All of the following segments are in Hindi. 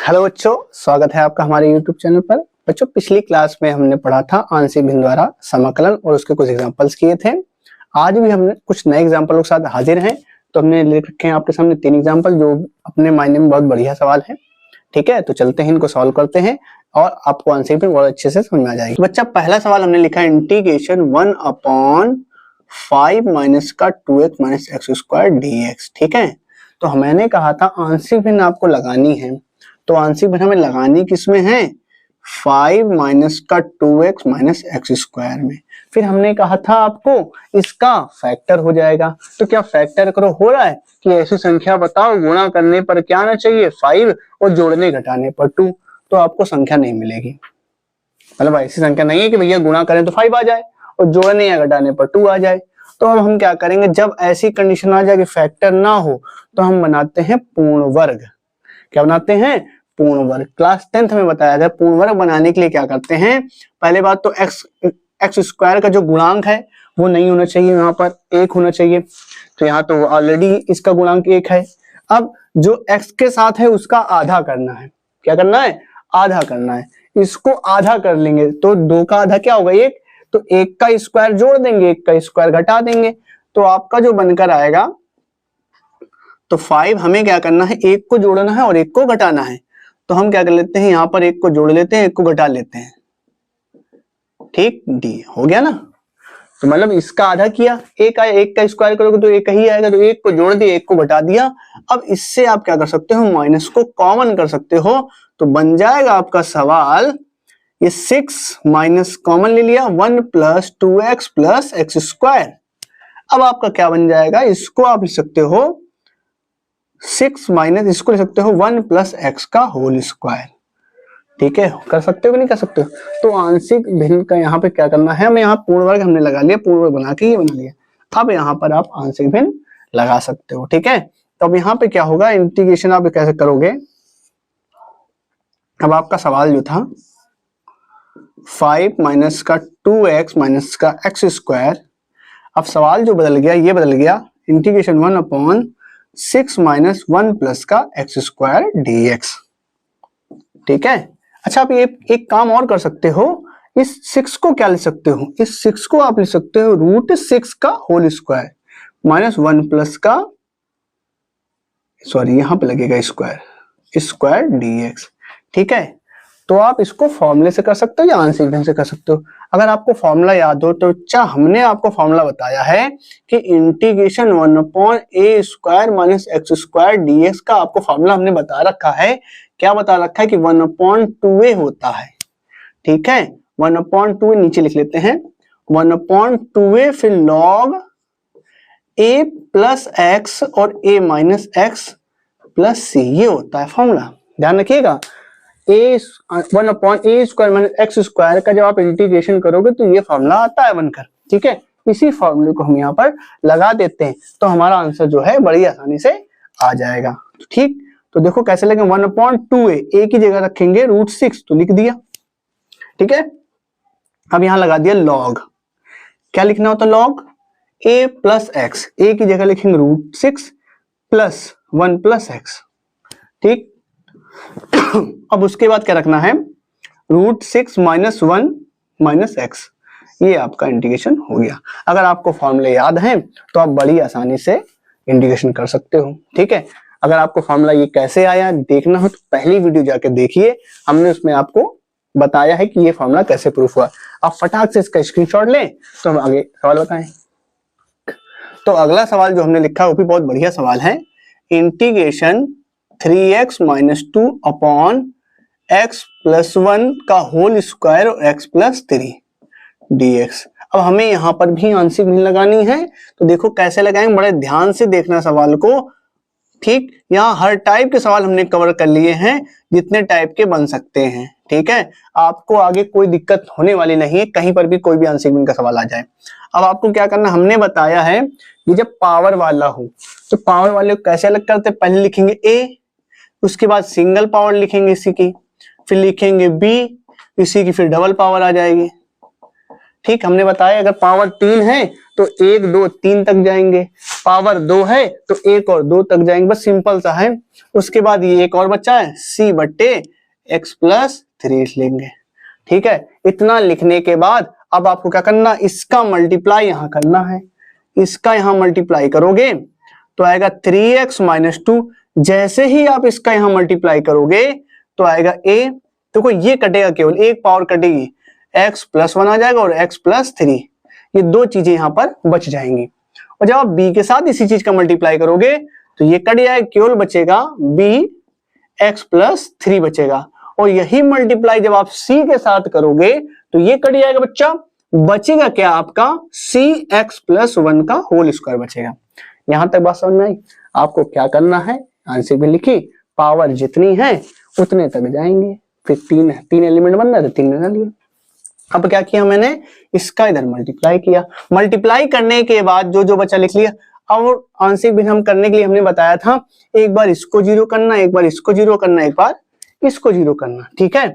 हेलो बच्चों, स्वागत है आपका हमारे YouTube चैनल पर। बच्चों, पिछली क्लास में हमने पढ़ा था आंशिक भिन्न द्वारा समाकलन और उसके कुछ एग्जांपल्स किए थे। आज भी हमने कुछ नए एग्जांपलों के साथ हाजिर हैं। तो हमने लिख रखे हैं आपके सामने 3 एग्जांपल जो अपने मायने में बहुत बढ़िया सवाल है। ठीक है, तो चलते हैं, इनको सॉल्व करते हैं और आपको आंशिक भिन्न बहुत अच्छे से समझ में आ जाएगी। बच्चा, पहला सवाल हमने लिखा है इंटीग्रेशन 1/5 माइनस का 2x minus x square dx। ठीक है, तो मैंने कहा था आंशिक भिन्न आपको लगानी है, तो आंशिक भिन्न हमें लगानी किसमें है? 5 माइनस का 2x माइनस एक्स स्क्वायर में। फिर हमने कहा था आपको इसका फैक्टर हो जाएगा। तो क्या फैक्टर करो हो रहा है कि ऐसी संख्या बताओ गुणा करने पर क्या आना चाहिए 5 और जोड़ने घटाने पर 2, तो आपको संख्या नहीं मिलेगी। मतलब ऐसी संख्या नहीं है कि भैया गुणा करें तो 5 आ जाए और जोड़ने या घटाने पर 2 आ जाए। तो अब हम क्या करेंगे, जब ऐसी कंडीशन आ जाए कि फैक्टर ना हो तो हम बनाते हैं पूर्ण वर्ग। क्या बनाते हैं? पूर्ण वर्ग। क्लास 10th में बताया था पूर्ण वर्ग बनाने के लिए क्या करते हैं। पहले बात तो एक्स स्क्वायर का जो गुणांक है वो नहीं होना चाहिए, यहाँ पर 1 होना चाहिए। तो यहाँ तो ऑलरेडी इसका गुणांक 1 है। अब जो x के साथ है उसका आधा करना है। क्या करना है? आधा करना है। इसको आधा कर लेंगे तो 2 का आधा क्या होगा? 1। तो 1 का स्क्वायर जोड़ देंगे, 1 का स्क्वायर घटा देंगे, तो आपका जो बनकर आएगा, तो 5 हमें क्या करना है, 1 को जोड़ना है और 1 को घटाना है। तो हम क्या कर लेते हैं, यहाँ पर 1 को जोड़ लेते हैं, 1 को घटा लेते हैं। ठीक, डी हो गया ना। तो मतलब इसका आधा किया, 1 आया, 1 का स्क्वायर करोगे तो 1 ही आएगा, तो 1 को जोड़ दिया, 1 को घटा दिया। अब इससे आप क्या कर सकते हो, माइनस को कॉमन कर सकते हो। तो बन जाएगा आपका सवाल, ये 6 माइनस कॉमन ले लिया, 1 plus 2x plus x square. अब आपका क्या बन जाएगा, इसको आप लिख सकते हो 6 माइनस, इसको लिख सकते हो 1 प्लस एक्स का होल स्क्वायर। ठीक है, कर सकते हो कि नहीं कर सकते हो? तो आंशिक भिन्न का यहाँ पे क्या करना है, हमें यहाँ पूर्ण वर्ग हमने लगा लिया, पूर्ण वर्ग बना के ये बना लिया। अब यहाँ पर आप आंशिक भिन्न लगा सकते हो। ठीक है, तो अब यहाँ पे क्या होगा, इंटीग्रेशन आप कैसे करोगे। अब आपका सवाल जो था 5 माइनस का 2x माइनस का एक्स स्क्वायर, अब सवाल जो बदल गया, ये बदल गया इंटीग्रेशन 1/6 माइनस 1 प्लस का एक्स स्क्वायर dx। ठीक है, अच्छा आप ये एक काम और कर सकते हो, इस 6 को क्या लिख सकते हो, इस 6 को आप लिख सकते हो √6 का होल स्क्वायर माइनस 1 प्लस का, सॉरी यहां पे लगेगा स्क्वायर dx। ठीक है, तो आप इसको फॉर्मूले से कर सकते हो या आंशिक भिन्न से कर सकते हो। अगर आपको फॉर्मूला याद हो तो अच्छा, हमने आपको फॉर्मूला बताया है कि integration 1/a square minus x square dx का आपको फॉर्मूला हमने बता रखा है। क्या बता रखा है कि 1/2a होता है। ठीक है, 1/2a नीचे लिख लेते हैं, 1/2a फिर log a प्लस एक्स और a minus x plus c, ये होता है फॉर्मूला। ध्यान रखिएगा, 1/a square minus x square का जब आप इंटीग्रेशन करोगे तो ये फॉर्मूला आता है बनकर। ठीक है, इसी फॉर्मूले को हम यहाँ पर लगा देते हैं तो हमारा आंसर जो है बड़ी आसानी से आ जाएगा। ठीक, तो देखो कैसे लगे, 1/2a, a की जगह रखेंगे √6 तो लिख दिया। ठीक है, अब यहां लगा दिया log, क्या लिखना होता है log a plus x, a की जगह लिखेंगे √6 प्लस 1 प्लस एक्स। ठीक, अब उसके बाद क्या रखना है, √6 माइनस 1 माइनस एक्स, ये आपका इंटीग्रेशन हो गया। अगर आपको फॉर्मूले याद हैं तो आप बड़ी आसानी से इंटीग्रेशन कर सकते हो। ठीक है, अगर आपको फॉर्मूला ये कैसे आया देखना हो तो पहली वीडियो जाके देखिए, हमने उसमें आपको बताया है कि ये फॉर्मूला कैसे प्रूफ हुआ। आप फटाक से इसका स्क्रीनशॉट लें तो हम आगे सवाल बताएं। तो अगला सवाल जो हमने लिखा वो भी बहुत बढ़िया सवाल है, integration 3x minus 2 upon x plus 1 का होल स्क्वायर और x प्लस 3 dx। अब हमें यहाँ पर भी आंशिक भिन्न लगानी है, तो देखो कैसे लगाएंगे, बड़े ध्यान से देखना सवाल को। ठीक, यहाँ हर टाइप के सवाल हमने कवर कर लिए हैं जितने टाइप के बन सकते हैं। ठीक है, आपको आगे कोई दिक्कत होने वाली नहीं है, कहीं पर भी कोई भी आंशिक भिन्न का सवाल आ जाए। अब आपको क्या करना, हमने बताया है कि जब पावर वाला हो तो पावर वाले को कैसे अलग करते हैं, पहले लिखेंगे a, उसके बाद सिंगल पावर लिखेंगे इसी की, फिर लिखेंगे b, इसी की फिर डबल पावर आ जाएगी। ठीक, हमने बताया अगर पावर 3 है तो 1 2 3 तक जाएंगे, पावर 2 है तो 1 और 2 तक जाएंगे, बस सिंपल सा है। उसके बाद ये एक और बचा है c बट्टे x प्लस 3 लेंगे। ठीक है, इतना लिखने के बाद अब आपको क्या करना, इसका मल्टीप्लाई यहां करना है। इसका यहां मल्टीप्लाई करोगे तो आएगा 3x माइनस 2। जैसे ही आप इसका यहां मल्टीप्लाई करोगे तो आएगा a, देखो ये कटेगा, केवल एक पावर कटेगी, x प्लस 1 आ जाएगा और x प्लस 3, ये दो चीजें यहां पर बच जाएंगी। और जब आप b के साथ इसी चीज का मल्टीप्लाई करोगे तो ये कट जाएगा, केवल बचेगा b x प्लस 3 बचेगा। और यही मल्टीप्लाई जब आप c के साथ करोगे तो ये कट जाएगा बच्चा, बचेगा क्या आपका c x प्लस 1 का होल स्क्वायर बचेगा। यहां तक बात समझ में आई? आपको क्या करना है, आंसर में लिखी, पावर जितनी है उतने तक जाएंगे। फिर तीन एलिमेंट बन रहे थे, 3 बना लिए। अब क्या किया मैंने, इसका इधर मल्टीप्लाई किया, मल्टीप्लाई करने के बाद जो जो बचा लिख लिया। और आंसर भी हम करने के लिए हमने बताया था एक बार इसको जीरो करना, एक बार इसको जीरो करना, एक बार इसको जीरो करना। ठीक है,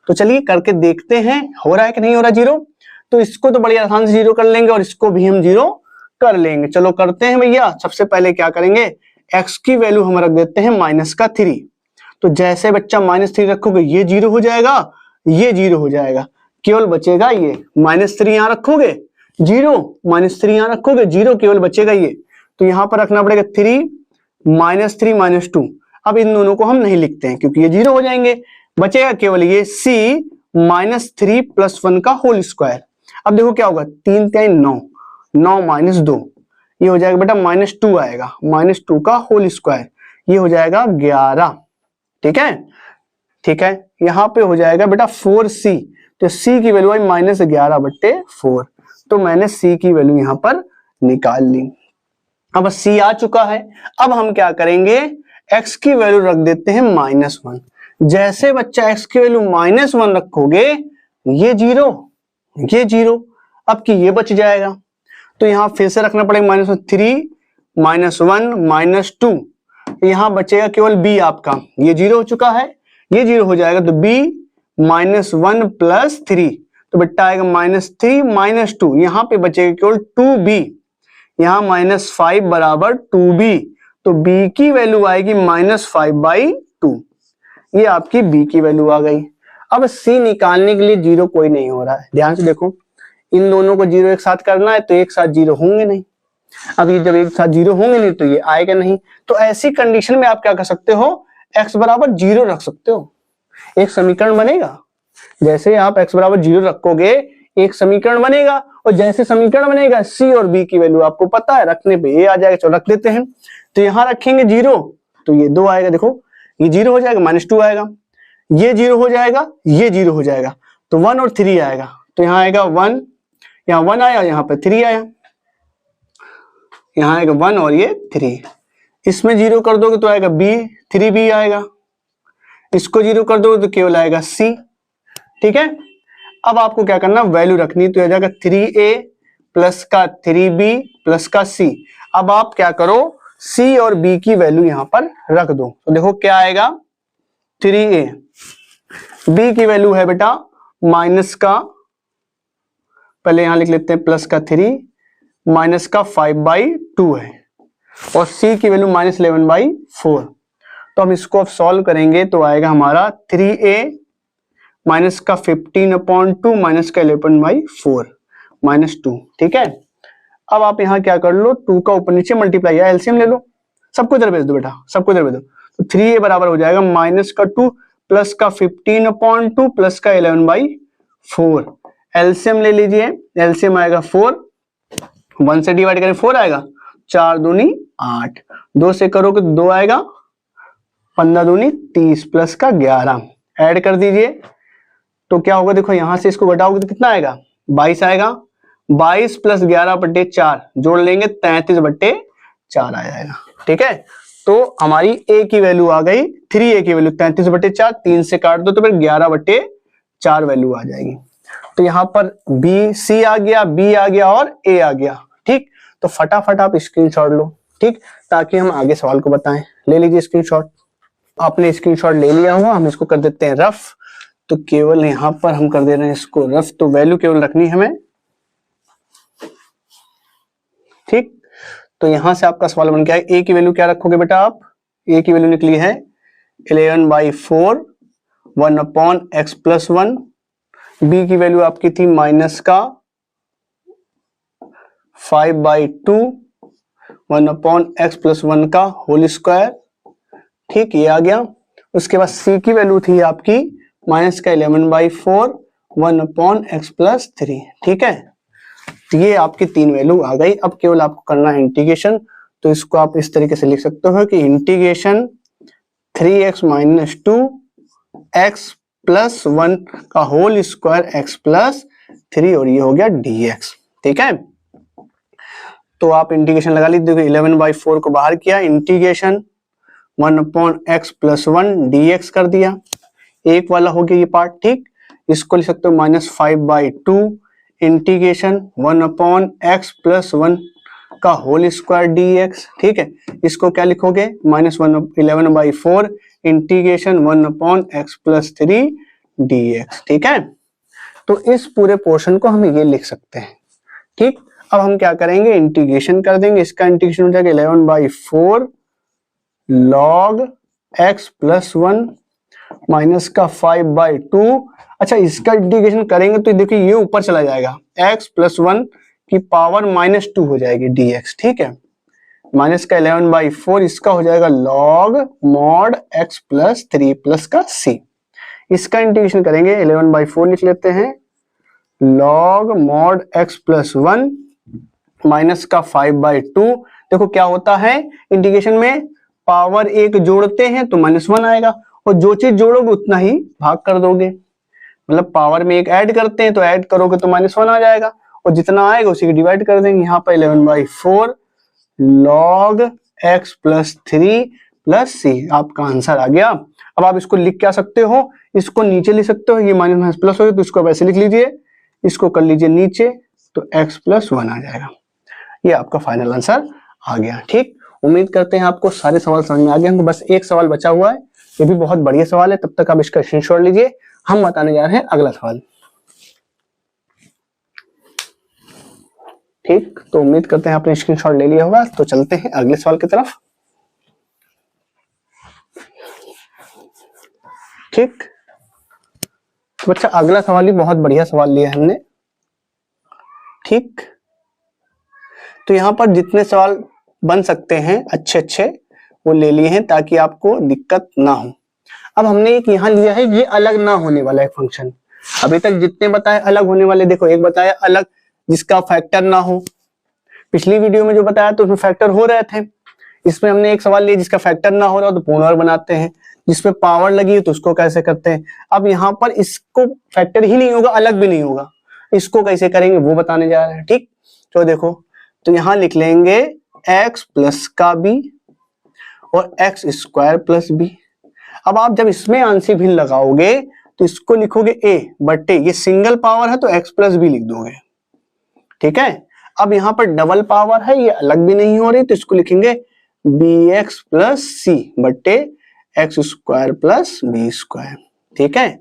तो चलिए करके देखते हैं हो रहा है कि नहीं हो रहा जीरो। तो इसको तो बड़ी आसान से जीरो कर लेंगे और इसको भी हम जीरो कर लेंगे। चलो करते हैं भैया। सबसे पहले क्या करेंगे, x की वैल्यू हम रख देते हैं -3। तो जैसे बच्चा -3 रखोगे ये जीरो हो जाएगा, ये जीरो हो जाएगा, केवल बचेगा ये -3 यहां रखोगे जीरो, -3 यहां रखोगे जीरो, केवल बचेगा ये। तो यहां पर रखना पड़ेगा 3 -3 -2। अब इन दोनों को हम नहीं लिखते हैं क्योंकि ये जीरो हो जाएंगे, बचेगा केवल ये c -3 + 1 का होल स्क्वायर। अब देखो क्या होगा, 3 3 9, 9 - 2, ये हो जाएगा बेटा -2 आएगा, -2 का होल स्क्वायर, ये हो जाएगा 11। ठीक है, ठीक है, यहां पे हो जाएगा बेटा 4c, तो c की वैल्यू आई -11/4। तो मैंने c की वैल्यू यहां पर निकाल ली। अब c आ चुका है। अब हम क्या करेंगे, x की वैल्यू रख देते हैं -1। जैसे बच्चा x की वैल्यू -1 रखोगे ये जीरो, ये जीरो, अब कि ये बच जाएगा। तो यहां फिर से रखना पड़ेगा -3 -1 -2, यहां बचेगा केवल b आपका, ये जीरो हो चुका है, ये जीरो हो जाएगा तो b -1 + 3, तो बेटा आएगा -3 -2, यहां पे बचेगा केवल 2b, यहां -5 बराबर 2b, तो b की वैल्यू आएगी -5/2। ये आपकी b की वैल्यू आ गई। अब c निकालने के लिए जीरो कोई नहीं हो रहा है, ध्यान से देखो, इन दोनों को जीरो एक साथ करना है तो एक साथ जीरो होंगे नहीं। अब ये जब एक साथ जीरो होंगे नहीं तो ये आएगा नहीं। तो ऐसी कंडीशन में आप क्या कर सकते हो, x बराबर 0 रख सकते हो, एक समीकरण बनेगा। जैसे आप x बराबर 0 रखोगे एक समीकरण बनेगा, और जैसे समीकरण बनेगा c और b की वैल्यू आपको पता है, रखने पे ये आ जाएगा। चलो रख देते हैं, तो यहां रखेंगे 0 तो ये 2 आएगा, देखो ये 0 हो जाएगा, -2 आएगा, ये 0 हो जाएगा, ये 0 हो जाएगा, तो 1 और 3 आएगा। तो यहां आएगा 1, यहां 1 आया, यहां पे 3 आया, यहां आएगा 1 और ये 3। इसमें 0 कर दोगे तो आएगा b, 3b आएगा, इसको 0 कर दोगे तो केवल आएगा c। ठीक है, अब आपको क्या करना, वैल्यू रखनी, तो आ जाएगा 3a प्लस का 3b प्लस का c। अब आप क्या करो, c और b की वैल्यू यहां पर रख दो, तो देखो क्या आएगा, 3a, b की वैल्यू है बेटा माइनस का, पहले यहां लिख लेते हैं प्लस का 3, माइनस का 5/2 है, और c की वैल्यू -11/4। तो हम इसको अब सॉल्व करेंगे तो आएगा हमारा 3a माइनस का 15/2 माइनस का 11/4 -2। ठीक है, अब आप यहां क्या कर लो, 2 का ऊपर नीचे मल्टीप्लाई या एलसीएम ले लो, सबको इधर भेज दो बेटा, सबको इधर भेज दो। तो 3a बराबर हो जाएगा -2 प्लस का 15/2 प्लस का 11/4। एलसीएम ले लीजिए, एलसीएम आएगा 4, 1 से डिवाइड करें 4 आएगा, 4 दूनी 8, 2 से करोगे तो 2 आएगा, 15 दूनी 30 प्लस का 11, ऐड कर दीजिए तो क्या होगा, देखो यहां से इसको घटाओगे तो कितना आएगा, 22 आएगा, 22 + 11/4 जोड़ लेंगे 33/4 आ जाएगा। ठीक है, तो हमारी a की वैल्यू आ गई, 3a की वैल्यू 33/4, 3 से काट दो तो फिर 11/4 वैल्यू आ जाएगी। तो यहां पर b c आ गया, b आ गया और a आ गया। ठीक, तो फटाफट आप स्क्रीनशॉट लो, ठीक, ताकि हम आगे सवाल को बताएं। ले लीजिए स्क्रीनशॉट, आपने स्क्रीनशॉट ले लिया होगा, हम इसको कर देते हैं रफ। तो केवल यहां पर हम कर दे रहे हैं इसको रफ, तो वैल्यू केवल रखनी है हमें ठीक, तो यहां से आपका सवाल बन गया है, ए की वैल्यू क्या रखोगे बेटा आप, ए की वैल्यू निकली है 11/4 1/x+1, बी की वैल्यू आपकी थी माइनस का 5/2 1/x+1 का होल स्क्वायर। ठीक, ये आ गया। उसके बाद सी की वैल्यू थी आपकी माइनस का 11/4 1/x+3। ठीक है, तो ये आपकी तीन वैल्यू आ गई। अब केवल आपको करना है इंटीग्रेशन, तो इसको आप इस तरीके से लिख सकते हो कि इंटीग्रेशन 3x - 2 x+1 का होल स्क्वायर x+3 और ये हो गया dx। ठीक है, तो आप इंटीग्रेशन लगा लीजिए। 11/4 को बाहर किया, इंटीग्रेशन 1/x+1 dx कर दिया, एक वाला हो गया ये पार्ट। ठीक, इसको लिख सकते हो -5/2 इंटीग्रेशन 1/x+1 का होल स्क्वायर dx। ठीक है, इसको क्या लिखोगे -11/4 इंटीग्रेशन 1/x+3 dx। ठीक है, तो इस पूरे पोर्शन को हम ये लिख सकते हैं। ठीक, अब हम क्या करेंगे, इंटीग्रेशन कर देंगे। इसका इंटीग्रेशन हो जाएगा 11/4 log x+1 माइनस का 5/2। अच्छा, इसका इंटीग्रेशन करेंगे तो देखिए ये ऊपर चला जाएगा, x+1 की पावर -2 हो जाएगी dx। ठीक है, माइनस का 11/4 इसका हो जाएगा log mod x+3 प्लस का c। इसका इंटीग्रेशन करेंगे 11/4 लिख लेते हैं, log mod x+1 माइनस का 5/2। देखो क्या होता है इंटीग्रेशन में, पावर एक जोड़ते हैं तो -1 आएगा, और जो चीज जोड़ोगे उतना ही भाग कर दोगे। मतलब पावर में एक ऐड करते हैं तो ऐड करोगे तो -1 आ जाएगा, और जितना आएगा उसी की डिवाइड कर देंगे। यहाँ पर 11/4 log x+3 प्लस c आपका आंसर आ गया। अब आप इसको लिख क्या सकते हो, इसको नीचे लिख सकते हो, ये माइनस प्लस हो गया तो इसको वैसे लिख लीजिए, इसको कर लीजिए नीचे, तो x+1 आ जाएगा। ये आपका फाइनल आंसर आ गया। ठीक, उम्मीद करते हैं आपको सारे सवाल समझ में आ गए होंगे। बस एक सवाल बचा हुआ है, ये भी बहुत बढ़िया सवाल है, तब तक आप इसका स्क्रीनशॉट लीजिए। हम बताने जा रहे हैं अगला सवाल। ठीक, तो उम्मीद करते हैं आपने स्क्रीनशॉट ले लिया होगा, तो चलते हैं अगले सवाल की तरफ। ठीक, तो बच्चा अगला सवाल ही बहुत बढ़िया सवाल लिया है हमने। ठीक, तो यहाँ पर जितने सवाल बन सकते हैं अच्छे अच्छे वो ले लिए हैं ताकि आपको दिक्कत ना हो। अब हमने एक यहाँ लिया है, ये अलग ना होने वाला एक फंक्शन। अभी तक जितने बताए अलग होने वाले, देखो एक बताया अलग जिसका फैक्टर ना हो, पिछली वीडियो में जो बताया तो उसमें फैक्टर हो रहे थे। इसमें हमने एक सवाल लिया जिसका फैक्टर ना हो रहा तो पूर्ण वर्ग बनाते हैं, जिसपे पावर लगी है तो उसको कैसे करते हैं। अब यहाँ पर इसको फैक्टर ही नहीं होगा, अलग भी नहीं होगा, इसको कैसे करेंगे वो बताने जा रहे हैं। ठीक, तो देखो, तो यहाँ लिख लेंगे x प्लस का b और x² प्लस b। अब आप जब इसमें आंशिक भिन्न लगाओगे तो इसको लिखोगे a बट्टे, ये सिंगल पावर है तो x प्लस b लिख दोगे। ठीक है, अब यहाँ पर डबल पावर है, ये अलग भी नहीं हो रही, तो इसको लिखेंगे bx प्लस c बट्टे x² प्लस b²। ठीक है,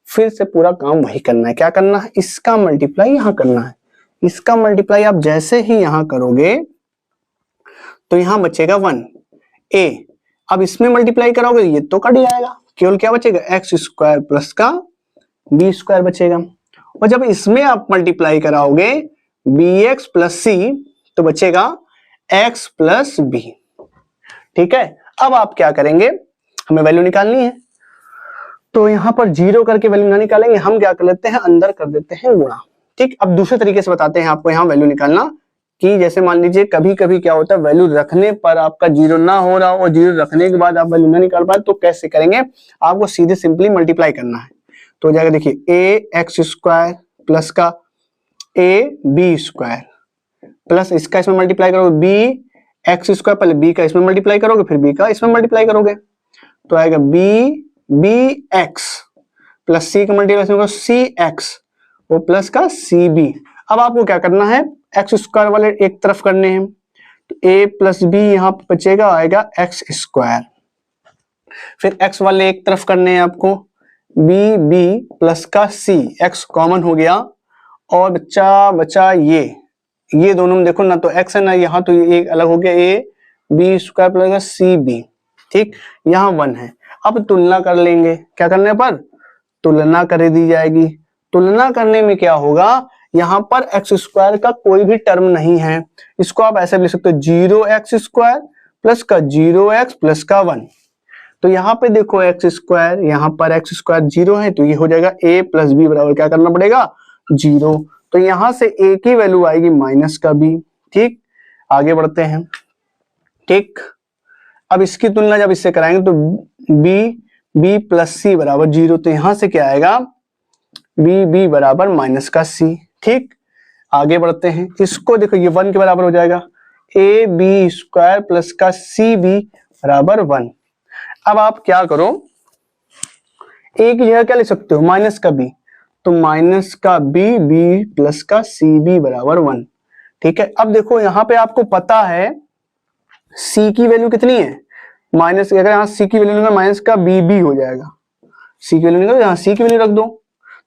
फिर से पूरा काम वही करना है। क्या करना है, इसका मल्टीप्लाई यहाँ करना है। इसका मल्टीप्लाई आप जैसे ही यहां करोगे तो यहां बचेगा 1 a। अब इसमें मल्टीप्लाई करोगे ये तो कट जाएगा, केवल क्या बचेगा x² प्लस का b² बचेगा। और जब इसमें आप मल्टीप्लाई कराओगे bx प्लस c तो बचेगा x प्लस b। ठीक है, अब आप क्या करेंगे, हमें वैल्यू निकालनी है, तो यहां पर 0 करके वैल्यू ना निकालेंगे, हम क्या कर लेते हैं अंदर कर देते हैं गुणा। ठीक, अब दूसरे तरीके से बताते हैं आपको यहाँ वैल्यू निकालना, कि जैसे मान लीजिए कभी कभी क्या होता है वैल्यू रखने पर आपका 0 ना हो रहा हो और 0 रखने के बाद आप वैल्यू ना निकाल पाए, तो कैसे करेंगे, आपको सीधे सिंपली मल्टीप्लाई करना है। तो हो जाएगा देखिए ax² प्लस का ab² प्लस इसका इसमें मल्टीप्लाई करोगे bx², पहले b का इसमें मल्टीप्लाई करोगे फिर b का इसमें मल्टीप्लाई करोगे, तो आएगा bx प्लस c का मल्टीप्लाई cx वो प्लस का cb। अब आपको क्या करना है, x² वाले एक तरफ करने हैं, तो a प्लस b यहाँ पे बचेगा, आएगा x²। फिर x वाले एक तरफ करने हैं आपको, b प्लस का c, x कॉमन हो गया और बचा ये ये दोनों में देखो ना तो x है ना यहाँ, तो ये एक अलग हो गया a b square plus c b, ठीक, यहाँ 1 है। अब तुलना कर लेंगे, क्या करने पर तुलना कर दी जाएगी। तुलना करने में क्या होगा, यहाँ पर एक्स स्क्वायर का कोई भी टर्म नहीं है, इसको आप ऐसे भी लिख सकते हो 0x स्क्वायर प्लस का 0x प्लस का 1। तो यहाँ पे देखो एक्स स्क्वायर, यहाँ पर एक्स स्क्वायर 0 है, तो ये हो जाएगा a प्लस बी बराबर क्या करना पड़ेगा 0। तो यहाँ से a की वैल्यू आएगी माइनस का b, ठीक। आगे बढ़ते हैं, ठीक। अब इसकी तुलना जब इससे कराएंगे तो b प्लस सी बराबर 0, तो यहाँ से क्या आएगा b बराबर माइनस का c, ठीक। आगे बढ़ते हैं, इसको देखो ये 1 के बराबर हो जाएगा, a b स्क्वायर प्लस का सी बी बराबर 1। अब आप क्या करो, a की जगह क्या लिख सकते हो माइनस का b, तो माइनस का b प्लस का सी बी बराबर 1, ठीक है। अब देखो यहाँ पे आपको पता है c की वैल्यू कितनी है माइनस, अगर यहाँ c की वैल्यू निकाल माइनस का b हो जाएगा, c की वैल्यू निकाल यहाँ c की वैल्यू रख दो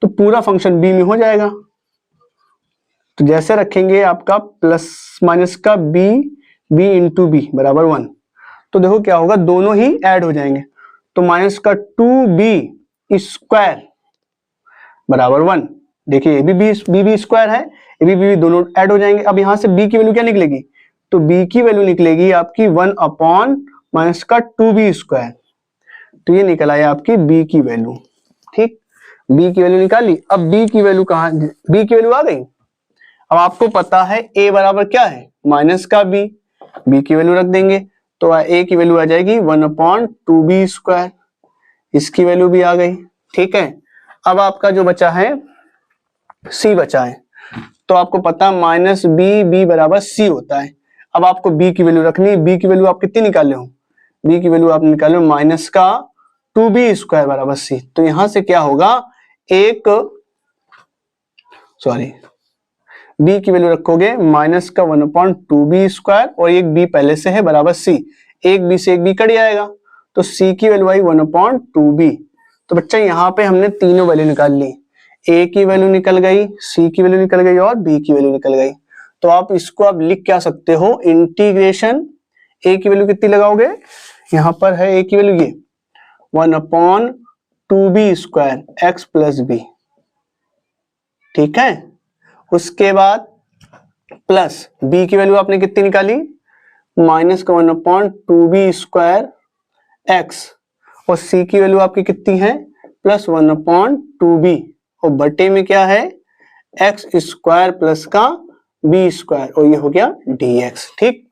तो पूरा फंक्शन b में हो जाएगा। तो जैसे रखेंगे आपका प्लस माइनस का b इंटू बी बराबर 1, तो देखो क्या होगा दोनों ही ऐड हो जाएंगे, तो माइनस का 2b स्क्वायर बराबर 1। देखिए ये भी b स्क्वायर है, ये भी दोनों ऐड हो जाएंगे। अब यहाँ से b की वैल्यू क्या निकलेगी, तो b की वैल्यू निकलेगी आपकी 1 अपॉन माइनस का 2b स्क्वायर, तो ये निकल आया आपकी b की वैल्यू, ठीक। b की वैल्यू निकाली, अब b की वैल्यू कहाँ, b की वैल्यू आ गई। अब आपको पता है a बराबर क्या है माइनस का b की वैल्यू रख देंगे तो a की वैल्यू आ जाएगी 1 अपॉन 2b स्क्वायर, इसकी वैल्यू भी आ गई, ठीक है। अब आपका जो बचा है c बचा है, तो आपको पता माइनस b बराबर c होता है। अब आपको b की वैल्यू रखनी है, b की वैल्यू आप कितनी निकाले हो, b की वैल्यू आप निकाले हो माइनस का 2b स्क्वायर बराबर c, तो यहां से क्या होगा b की वैल्यू रखोगे माइनस का 1 अपॉन 2b स्क्वायर और एक b पहले से है बराबर c, एक b से एक b कट जाएगा, तो c की वैल्यू आई 1 अपॉन 2b। तो बच्चा यहाँ पे हमने तीनों वैल्यू निकाल ली, a की वैल्यू निकल गई, c की वैल्यू निकल गई और b की वैल्यू निकल गई। तो आप इसको आप लिख क्या सकते हो, इंटीग्रेशन a की वैल्यू कितनी लगाओगे, यहाँ पर है a की वैल्यू ये 1 upon 2b square x plus b, ठीक है। उसके बाद प्लस b की वैल्यू आपने कितनी निकाली माइनस का 1 अपॉन 2b स्क्वायर x, और c की वैल्यू आपकी कितनी है प्लस 1 अपॉन 2b, और बटे में क्या है x स्क्वायर प्लस का b स्क्वायर, और ये हो गया dx, ठीक।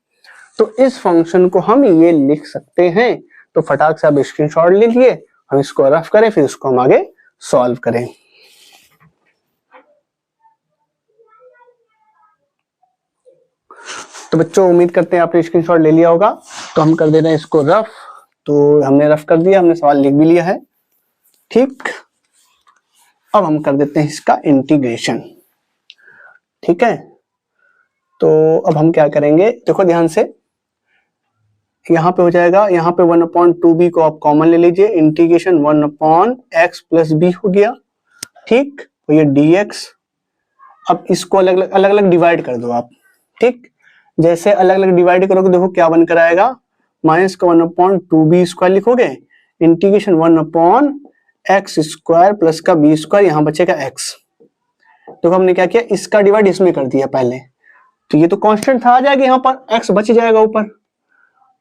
तो इस फंक्शन को हम ये लिख सकते हैं। तो फटाक से आप स्क्रीनशॉट ले लिए, हम इसको रफ करें फिर इसको हम आगे सॉल्व करें। तो बच्चों उम्मीद करते हैं आपने स्क्रीनशॉट ले लिया होगा, तो हम कर दे रहे हैं इसको रफ। तो हमने रफ कर दिया, हमने सवाल लिख भी लिया है, ठीक। अब हम कर देते हैं इसका इंटीग्रेशन, ठीक है। तो अब हम क्या करेंगे, देखो ध्यान से, यहाँ पे हो जाएगा, यहाँ पे 1 अपॉन 2b को आप कॉमन ले लीजिए, integration 1 upon x plus b हो गया, ठीक। तो ये dx, अब इसको अलग अलग डिवाइड कर दो आप, ठीक। जैसे अलग अलग डिवाइड करोगे देखो क्या बनकर आएगा, माइनस का 1 अपॉन 2b स्क्वायर लिखोगे, integration 1 upon x square plus का b स्क्वायर, यहाँ बचेगा x। तो हमने क्या किया, इसका डिवाइड इसमें कर दिया पहले, तो ये तो कांस्टेंट था, आ जाएगा यहाँ पर, x बच जाएगा ऊपर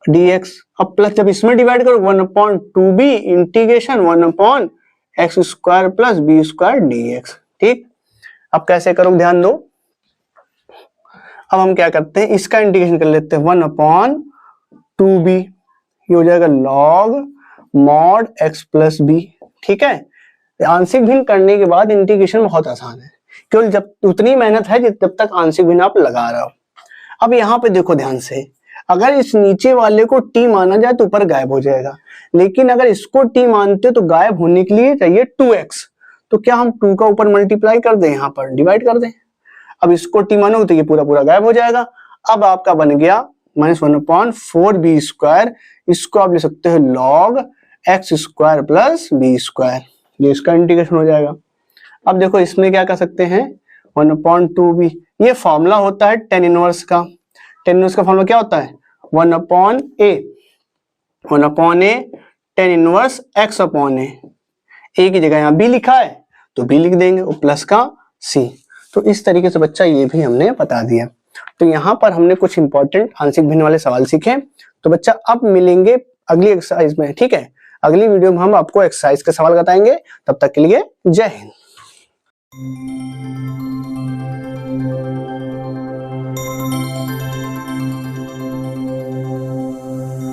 dx। अब प्लस जब इसमें डिवाइड करो 1 upon 2b integration 1 upon x square plus b square dx, ठीक। अब कैसे करोगे ध्यान दो, अब हम क्या करते हैं इसका इंटीग्रेशन कर लेते हैं 1 अपॉन 2b, ये हो जाएगा log mod x plus b, ठीक है। आंशिक भिन्न करने के बाद इंटीग्रेशन बहुत आसान है, केवल जब उतनी मेहनत है जब तक आंशिक भिन्न आप लगा रहे हो। अब यहाँ पे देखो ध्यान से, अगर इस नीचे वाले को t माना जाए तो ऊपर गायब हो जाएगा, लेकिन अगर इसको t मानते तो गायब होने के लिए चाहिए 2x, तो क्या हम 2 का ऊपर मल्टीप्लाई कर दें, यहाँ पर डिवाइड कर दें। अब इसको t मानोगे तो ये पूरा पूरा गायब हो जाएगा। अब आपका बन गया माइनस 1 अपॉन 4b स्क्वायर, इसको आप ले सकते हो log x square plus b square, ये इसका इंटीग्रेशन हो जाएगा। अब देखो इसमें क्या कर सकते हैं, 1/2b। ये फॉर्मूला होता है टेन इनवर्स का। टेन इनवर्स का फॉर्मूला क्या होता है? 1/a, 1/a tan inverse x/a। a की जगह यहाँ b लिखा है तो b लिख देंगे और प्लस का c। तो इस तरीके से बच्चा ये भी हमने बता दिया। तो यहाँ पर हमने कुछ इंपॉर्टेंट आंशिक भिन्न वाले सवाल सीखे। तो बच्चा अब मिलेंगे अगली एक्सरसाइज में, ठीक है। अगली वीडियो में हम आपको एक्सरसाइज के सवाल बताएंगे। तब तक के लिए जय हिंद।